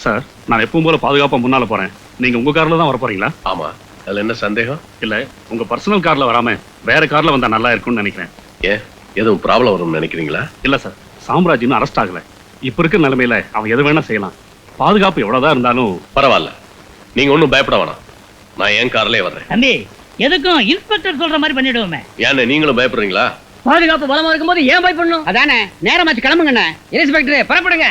Sir, நான் எப்பவும் போல பாதுகாப்பா முன்னால போறேன். நீங்க உங்க கார்ல தான் வர போறீங்களா? ஆமா, அதுல என்ன சந்தேகம்? இல்ல, உங்க பர்சனல் கார்ல வராம வேற கார்ல வந்தா நல்லா இருக்கும்னு நினைக்கிறேன். ஏன், எதுவும் ப்ராப்ளம் வரும்னு நினைக்கிறீங்களா? இல்ல சார், சாம்ராஜ் இன்னும் அரெஸ்ட் ஆகல. இப்ப இருக்கிற நிலைமையில அவன் எது வேணா செய்யலாம். பாதுகாப்பு எவ்வளவுதான் இருந்தாலும் பரவாயில்ல, நீங்க ஒண்ணும் பயப்பட வேணாம். நான் என் கார்லயே வர்றேன். தம்பி, எதுக்கும் இன்ஸ்பெக்டர் சொல்ற மாதிரி பண்ணிடுவோமே. ஏன்னு நீங்களும் பயப்படுறீங்களா? பாதுகாப்பு பலமா இருக்கும்போது ஏன் பயப்படணும்? அதானே, நேரமாச்சு, கிளம்புங்கண்ணே. இன்ஸ்பெக்டர் புறப்படுங்க.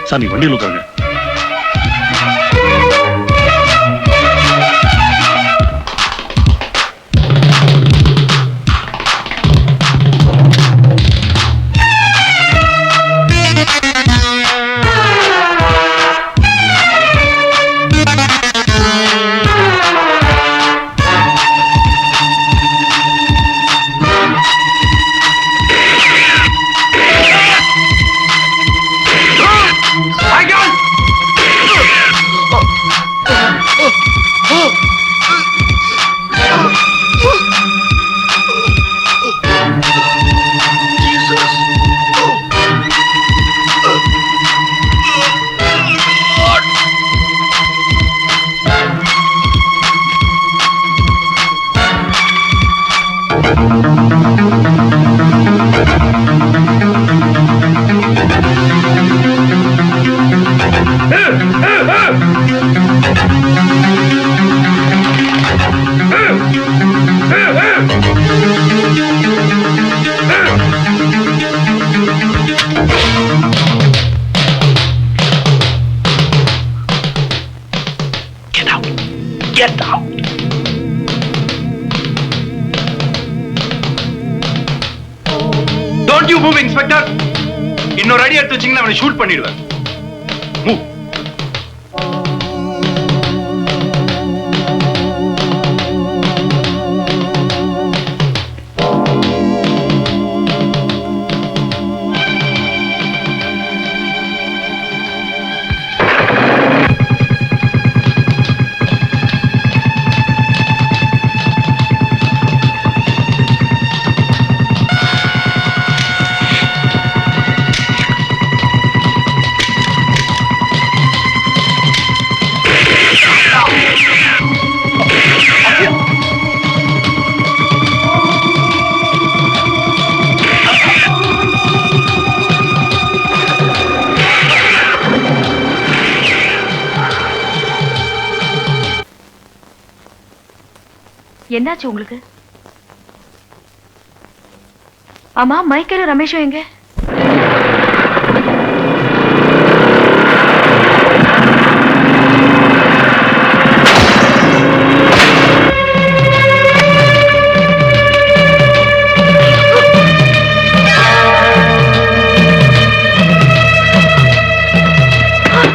சார், நீ வண்டியில் உட்காருங்க. Get out! Don't you move, Inspector! இன்னொரு அடி எடுத்து வச்சீங்கன்னா அவனை ஷூட் பண்ணிடுவேன். Move! என்னாச்சு உங்களுக்கு? ஆமா, மைக்கேலும் ரமேஷும் எங்க?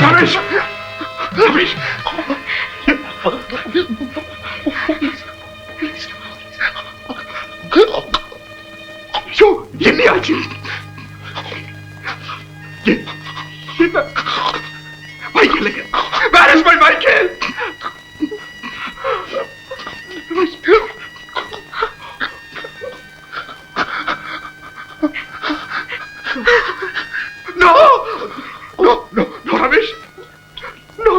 Ramesh Michael Where is my Michael? No! No, no, no, Ramesh! No!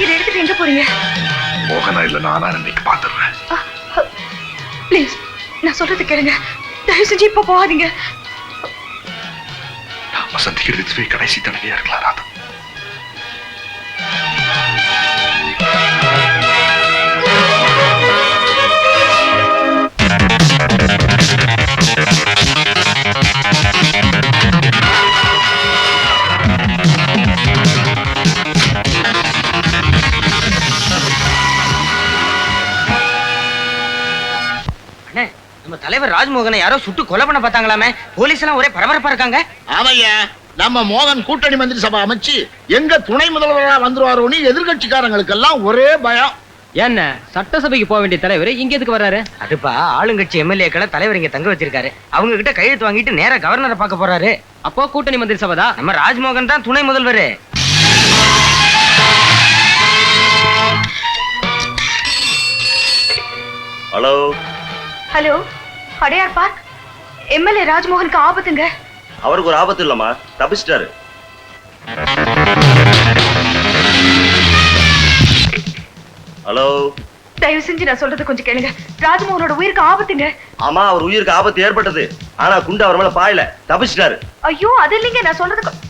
இதை எடுத்துட்டு எங்க போறீங்க? மோகனா இல்ல நானா இன்னைக்கு பாத்துறேன். ப்ளீஸ் நான் சொல்றது கேளுங்க. தயவு செஞ்சு இப்ப போகாதீங்க. நாம சந்திக்கிறது இதுவே கடைசி தடவையா இருக்கலாம் ராதா. நம்ம தலைவர் ராஜ்மோகனை யாரோ சுட்டு கொலை பண்ண பார்த்தாங்களாமே. போலீஸ் எல்லாம் ஒரே பரபரப்பா இருக்காங்க. ஆமையா, நம்ம மோகன் கூட்டணி மந்திரி சபை அமைச்சு எங்க துணை முதல்வரா வந்துருவாரோன்னு எதிர்கட்சிக்காரங்களுக்கெல்லாம் ஒரே பயம். என்ன சட்டசபைக்கு போக வேண்டிய தலைவர் இங்க எதுக்கு வர்றாரு? அதுப்பா ஆளுங்கட்சி எம்எல்ஏக்களை தலைவர் இங்க தங்க வச்சிருக்காரு. அவங்க கிட்ட கையெழுத்து வாங்கிட்டு நேரா கவர்னரை பார்க்க போறாரு. அப்போ கூட்டணி மந்திரி சபை தான். நம்ம ராஜ்மோகன் தான் துணை முதல்வர். Hello hello, Adyar park. MLA ராஜ்மோகனுக்கு ஆபத்துங்க. அவருக்கு ஒரு ஆபத்து இல்லம்மா, தப்பிச்சிட்டாரு. ஹலோ, தயவு செஞ்சு நான் சொல்றது கொஞ்சம் கேளுங்க. ராஜ்மோகனோட உயிருக்கு ஆபத்துங்க. ஆமா அவர் உயிருக்கு ஆபத்து ஏற்பட்டது. ஆனா குண்டு அவர் மேல பாயல, தப்பிச்சிட்டாரு. ஐயோ அது இல்லைங்க, நான் சொல்றது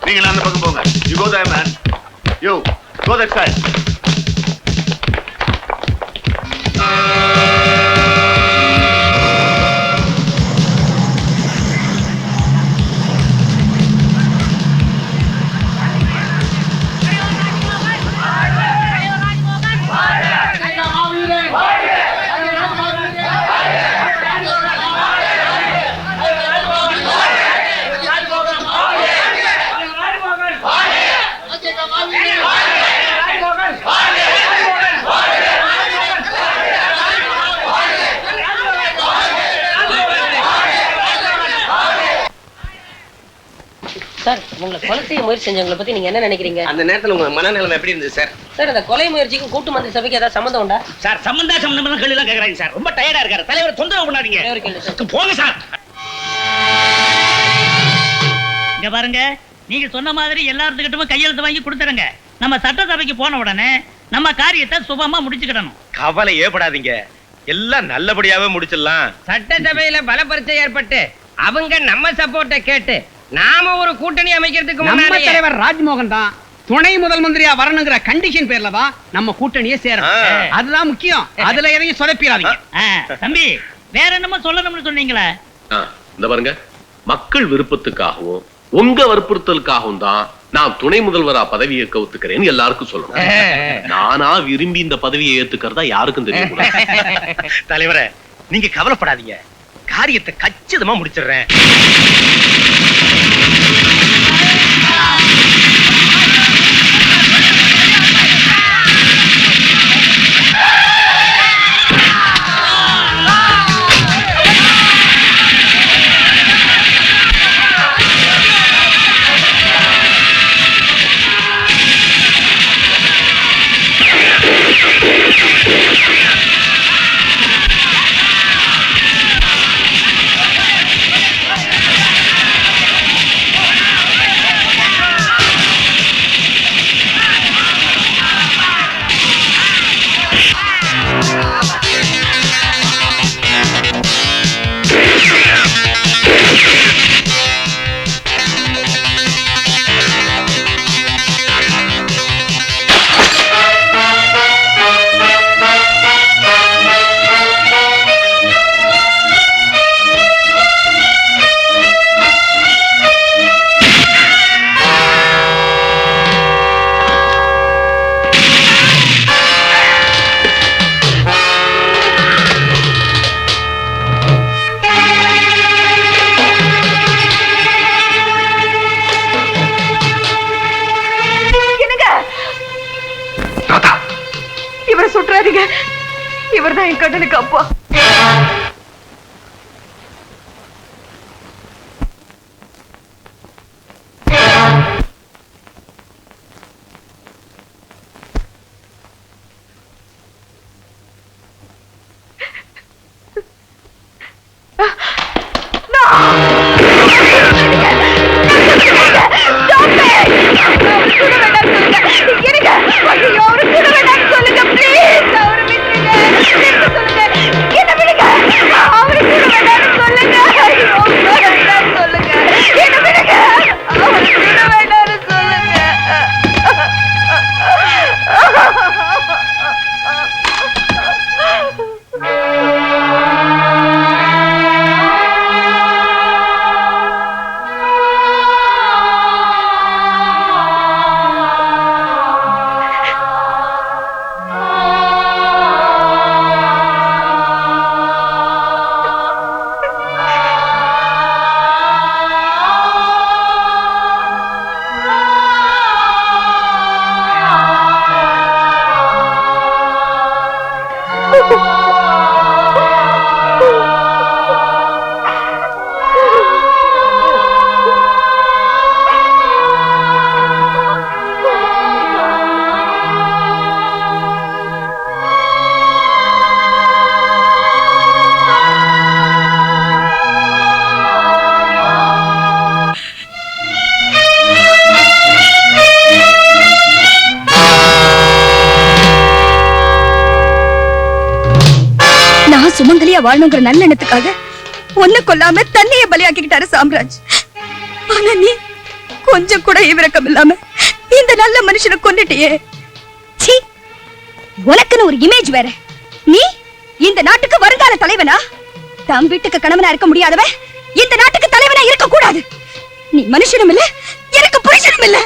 நீங்க அந்த பக்கம் போங்க. You go there, man. You go that side. Sir, உங்களை கொலை செய்ய முயற்சி செஞ்சவங்களை பத்தி நீங்க என்ன நினைக்கிறீங்க? அந்த நேரத்துல உங்க மனநிலைமை எப்படி இருந்தது சார்? சார், அந்த கொலை முயற்சிக்கும் கூட்டு மந்திரி சபைக்கு ஏதாவது சம்மந்தம் உண்டா? சார் சம்பந்தம் கேள்வி எல்லாம் கேக்குறாங்க சார். ரொம்ப டயர்டா இருக்காரு. தலைவர் தொந்தரவு பண்ணாதீங்க. ஒரே ஒரு கேள்வி சார். போங்க சார். இங்க பாருங்க, நீங்க சொன்ன மாதிரி எல்லாத்துக்கிட்டும் கையெழுத்து வாங்கி கொடுத்துருங்க. நம்ம சட்டசபைக்கு போன உடனே நம்ம காரியத்தை சுபமா முடிச்சுக்கிடணும். கவலை ஏற்படாதீங்க, எல்லாம் நல்லபடியாவே முடிச்சிடலாம். சட்டசபையில பல பரிச்சை ஏற்பட்டு அவங்க நம்ம சப்போர்ட்ட கேட்டு நாம ஒரு கூட்டணி அமைக்கிறதுக்கு முன்னாடி தலைவர் ராஜ்மோகன் தான் துணை முதல் மந்திரியா வரணுங்கிற கண்டிஷன் பேர்ல தான் நம்ம கூட்டணியே சேரணும். அதுதான் முக்கியம். அதுல இறங்கி சொதப்பிடாதீங்க. தம்பி, வேற என்னமோ சொல்லணும்னு சொன்னீங்களே? இந்த பாருங்க, மக்கள் விருப்பத்துக்காகவும் உங்க வற்புறுத்தலுக்காகவும் தான் நான் துணை முதல்வரா பதவியை கவுத்துக்கிறேன்னு எல்லாருக்கும் சொல்லணும். நானா விரும்பி இந்த பதவியை ஏத்துக்கிறதா யாருக்கும் தெரியும். தலைவரே, நீங்க கவலைப்படாதீங்க. காரியத்தை கச்சிதமா முடிச்சிடுறேன். சுற்றாதீங்க. இவர்தான் என் கண்ணனுக்கு அப்பா. சுமங்கலியா வாழணுங்கிற நல்ல எண்ணத்துக்காக ஒண்ணு கொல்லாம தண்ணிய பலியாக்கிட்டாரு சாம்ராஜ். ஆனா நீ கொஞ்சம் கூட ஈவிரக்கம் இல்லாம இந்த நல்ல மனுஷனை கொன்னுட்டியே. சீ, உனக்குன்னு ஒரு இமேஜ் வேற. நீ இந்த நாட்டுக்கு வருங்கால தலைவனா? தம் வீட்டுக்கு கணவனா இருக்க முடியாதவன் இந்த நாட்டுக்கு தலைவனா இருக்க கூடாது. நீ மனுஷனும் இல்ல, எனக்கு புருஷனும் இல்ல.